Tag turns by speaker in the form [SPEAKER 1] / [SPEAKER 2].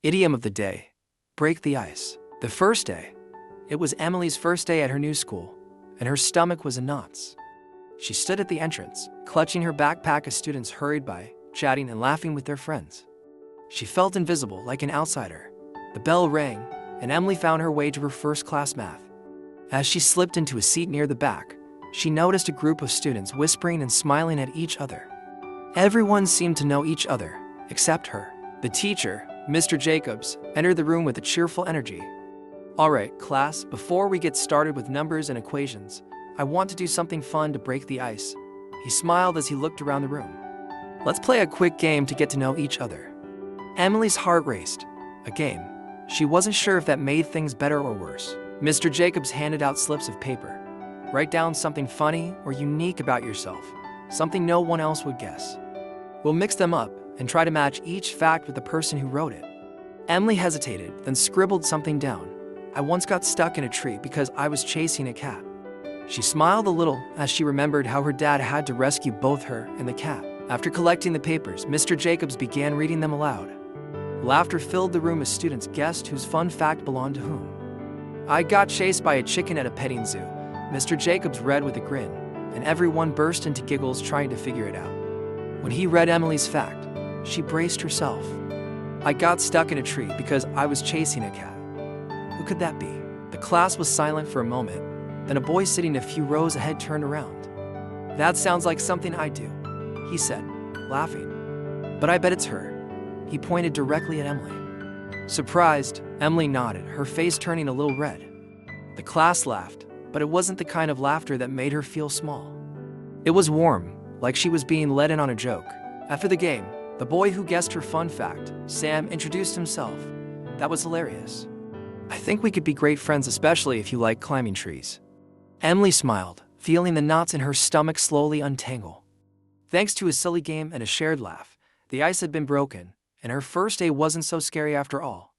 [SPEAKER 1] Idiom of the day: break the ice. The first day. It was Emily's first day at her new school, and her stomach was in knots. She stood at the entrance, clutching her backpack as students hurried by, chatting and laughing with their friends. She felt invisible, like an outsider. The bell rang, and Emily found her way to her first class math. As she slipped into a seat near the back, she noticed a group of students whispering and smiling at each other. Everyone seemed to know each other, except her. The teacher, Mr. Jacobs, entered the room with a cheerful energy. "All right, class, before we get started with numbers and equations, I want to do something fun to break the ice." He smiled as he looked around the room. "Let's play a quick game to get to know each other." Emily's heart raced. A game. She wasn't sure if that made things better or worse. Mr. Jacobs handed out slips of paper. Write down something funny or unique about yourself, something no one else would guess. We'll mix them up and try to match each fact with the person who wrote it. Emily hesitated, then scribbled something down. "I once got stuck in a tree because I was chasing a cat." She smiled a little as she remembered how her dad had to rescue both her and the cat. After collecting the papers, Mr. Jacobs began reading them aloud. Laughter filled the room as students guessed whose fun fact belonged to whom. "I got chased by a chicken at a petting zoo," Mr. Jacobs read with a grin, and everyone burst into giggles trying to figure it out. When he read Emily's fact, she braced herself. "I got stuck in a tree because I was chasing a cat." Who could that be? The class was silent for a moment, then a boy sitting a few rows ahead turned around. "That sounds like something I do," he said, laughing. "But I bet it's her." He pointed directly at Emily. Surprised, Emily nodded, her face turning a little red. The class laughed, but it wasn't the kind of laughter that made her feel small. It was warm, like she was being let in on a joke. After the game, the boy who guessed her fun fact, Sam, introduced himself. "That was hilarious. I think we could be great friends, especially if you like climbing trees." Emily smiled, feeling the knots in her stomach slowly untangle. Thanks to a silly game and a shared laugh, the ice had been broken, and her first day wasn't so scary after all.